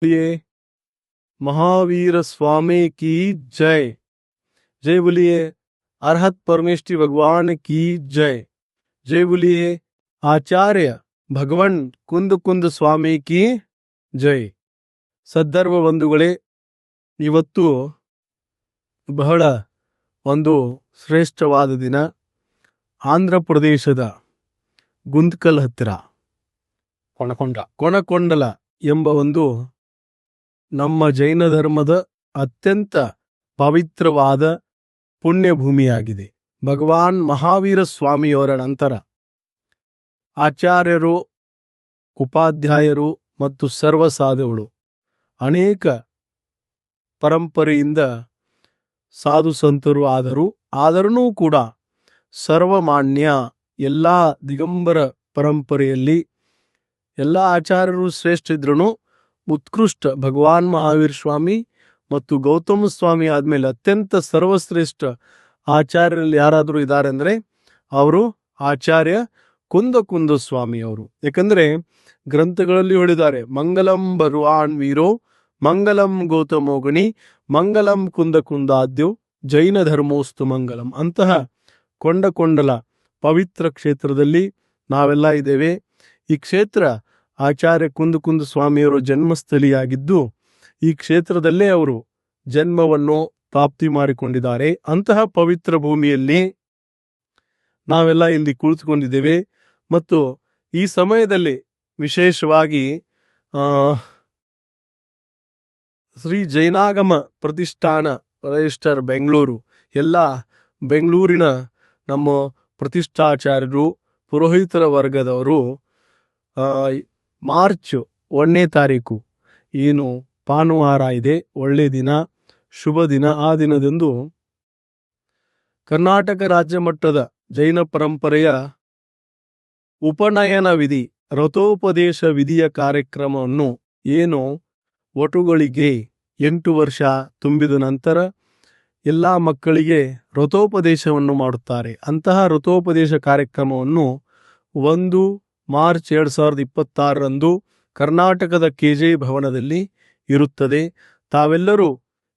बोलिए महावीर स्वामी की जय। जय बोलिए अरहत परमेष्टि भगवान की जय। जय बोलिए आचार्य भगवान कुंद कुंद स्वामी की जय। ಸದ್ಧರ್ಮ ಬಂಧುಗಳೇ, ಇವತ್ತು ಬಹಳ ಒಂದು ಶ್ರೇಷ್ಠವಾದ ದಿನ. ಆಂಧ್ರ ಪ್ರದೇಶದ ಗುಂತ್ಕಲ್ ಹತ್ತಿರ ಕೊಣಕೊಂಡಲ ಎಂಬ ಒಂದು ನಮ್ಮ ಜೈನ ಧರ್ಮದ ಅತ್ಯಂತ ಪವಿತ್ರವಾದ ಪುಣ್ಯಭೂಮಿಯಾಗಿದೆ. ಭಗವಾನ್ ಮಹಾವೀರ ಸ್ವಾಮಿಯವರ ನಂತರ ಆಚಾರ್ಯರು, ಉಪಾಧ್ಯಾಯರು ಮತ್ತು ಸರ್ವಸಾಧುಗಳು ಅನೇಕ ಪರಂಪರೆಯಿಂದ ಸಾಧು ಸಂತರು ಆದರೂ ಕೂಡ ಸರ್ವಮಾನ್ಯ ಎಲ್ಲ ದಿಗಂಬರ ಪರಂಪರೆಯಲ್ಲಿ ಎಲ್ಲ ಆಚಾರ್ಯರು ಶ್ರೇಷ್ಠ ಇದ್ರೂ ಉತ್ಕೃಷ್ಟ ಭಗವಾನ್ ಮಹಾವೀರ ಸ್ವಾಮಿ ಮತ್ತು ಗೌತಮ ಸ್ವಾಮಿ ಆದಮೇಲೆ ಅತ್ಯಂತ ಸರ್ವಶ್ರೇಷ್ಠ ಆಚಾರ್ಯರಲ್ಲಿ ಯಾರಾದರೂ ಇದ್ದಾರೆ ಅಂದರೆ ಅವರು ಆಚಾರ್ಯ ಕುಂದ ಸ್ವಾಮಿ ಅವರು. ಯಾಕಂದ್ರೆ ಗ್ರಂಥಗಳಲ್ಲಿ ಹೇಳಿದ್ದಾರೆ, ಮಂಗಲಂ ಭಗವಾನ್ ವೀರೋ ಮಂಗಲಂ ಗೌತಮೋಗಣಿ ಮಂಗಲಂ ಕುಂದಾದ್ಯೋ ಜೈನ ಧರ್ಮೋಸ್ತು ಮಂಗಲಂ. ಅಂತಹ ಕೊಂಡಲ ಪವಿತ್ರ ಕ್ಷೇತ್ರದಲ್ಲಿ ನಾವೆಲ್ಲ ಇದ್ದೇವೆ. ಈ ಕ್ಷೇತ್ರ ಆಚಾರ್ಯ ಕುಂದ ಸ್ವಾಮಿಯವರು ಜನ್ಮಸ್ಥಳಿಯಾಗಿದ್ದು ಈ ಕ್ಷೇತ್ರದಲ್ಲೇ ಅವರು ಜನ್ಮವನ್ನು ಪ್ರಾಪ್ತಿ ಮಾಡಿಕೊಂಡಿದ್ದಾರೆ. ಅಂತಹ ಪವಿತ್ರ ಭೂಮಿಯಲ್ಲಿ ನಾವೆಲ್ಲ ಇಲ್ಲಿ ಕುಳಿತುಕೊಂಡಿದ್ದೇವೆ. ಮತ್ತು ಈ ಸಮಯದಲ್ಲಿ ವಿಶೇಷವಾಗಿ ಶ್ರೀ ಜೈನಾಗಮ ಪ್ರತಿಷ್ಠಾನ ರಿಜಿಸ್ಟರ್ ಬೆಂಗಳೂರು, ಎಲ್ಲ ಬೆಂಗಳೂರಿನ ನಮ್ಮ ಪ್ರತಿಷ್ಠಾಚಾರ್ಯರು, ಪುರೋಹಿತರ ವರ್ಗದವರು ಮಾರ್ಚ್ 1ನೇ ತಾರೀಕು ಏನು ಭಾನುವಾರ ಇದೆ, ಒಳ್ಳೆ ದಿನ, ಶುಭ ದಿನ. ಆ ದಿನದಂದು ಕರ್ನಾಟಕ ರಾಜ್ಯ ಮಟ್ಟದ ಜೈನ ಪರಂಪರೆಯ ಉಪನಯನ ವಿಧಿ, ರಥೋಪದೇಶ ವಿಧಿಯ ಕಾರ್ಯಕ್ರಮವನ್ನು ಏನು ವಟುಗಳಿಗೆ 8 ವರ್ಷ ತುಂಬಿದ ನಂತರ ಎಲ್ಲ ಮಕ್ಕಳಿಗೆ ರಥೋಪದೇಶವನ್ನು ಮಾಡುತ್ತಾರೆ. ಅಂತಹ ರಥೋಪದೇಶ ಕಾರ್ಯಕ್ರಮವನ್ನು 1 ಮಾರ್ಚ್ 2026ರಂದು ಕರ್ನಾಟಕದ KJ ಭವನದಲ್ಲಿ ಇರುತ್ತದೆ. ತಾವೆಲ್ಲರೂ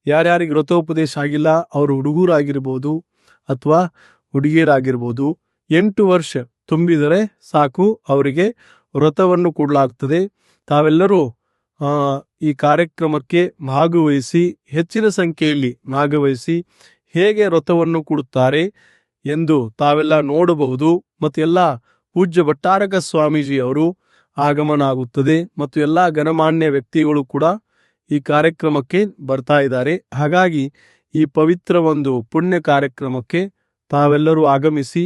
ಯಾರ್ಯಾರಿಗೆ ರಥೋಪದೇಶ ಆಗಿಲ್ಲ, ಅವರು ಹುಡುಗರಾಗಿರ್ಬೋದು ಅಥವಾ ಹುಡುಗಿಯರಾಗಿರ್ಬೋದು, 8 ವರ್ಷ ತುಂಬಿದರೆ ಸಾಕು, ಅವರಿಗೆ ವ್ರತವನ್ನು ಕೊಡಲಾಗ್ತದೆ. ತಾವೆಲ್ಲರೂ ಈ ಕಾರ್ಯಕ್ರಮಕ್ಕೆ ಭಾಗವಹಿಸಿ, ಹೆಚ್ಚಿನ ಸಂಖ್ಯೆಯಲ್ಲಿ ಭಾಗವಹಿಸಿ ಹೇಗೆ ವ್ರತವನ್ನು ಕೊಡುತ್ತಾರೆ ಎಂದು ತಾವೆಲ್ಲ ನೋಡಬಹುದು. ಮತ್ತು ಎಲ್ಲ ಪೂಜ್ಯ ಭಟ್ಟಾರಕ ಸ್ವಾಮೀಜಿ ಅವರು ಆಗಮನ ಆಗುತ್ತದೆ ಮತ್ತು ಎಲ್ಲ ಗಣಮಾನ್ಯ ವ್ಯಕ್ತಿಗಳು ಕೂಡ ಈ ಕಾರ್ಯಕ್ರಮಕ್ಕೆ ಬರ್ತಾ ಇದ್ದಾರೆ. ಹಾಗಾಗಿ ಈ ಪವಿತ್ರ ಒಂದು ಪುಣ್ಯ ಕಾರ್ಯಕ್ರಮಕ್ಕೆ ತಾವೆಲ್ಲರೂ ಆಗಮಿಸಿ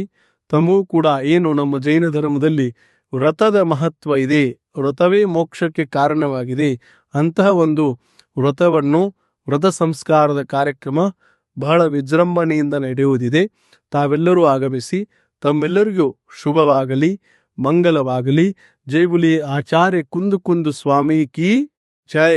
ತಮಗೂ ಕೂಡ ಏನು ನಮ್ಮ ಜೈನ ಧರ್ಮದಲ್ಲಿ ವ್ರತದ ಮಹತ್ವ ಇದೆ, ವ್ರತವೇ ಮೋಕ್ಷಕ್ಕೆ ಕಾರಣವಾಗಿದೆ, ಅಂತಹ ಒಂದು ವ್ರತ ಸಂಸ್ಕಾರದ ಕಾರ್ಯಕ್ರಮ ಬಹಳ ವಿಜೃಂಭಣೆಯಿಂದ ನಡೆಯುವುದಿದೆ. ತಾವೆಲ್ಲರೂ ಆಗಮಿಸಿ ತಮ್ಮೆಲ್ಲರಿಗೂ ಶುಭವಾಗಲಿ, ಮಂಗಲವಾಗಲಿ. ಜೈ ಬುಲಿ ಆಚಾರ್ಯ ಕುಂದ ಸ್ವಾಮಿ ಕಿ ಜೈ.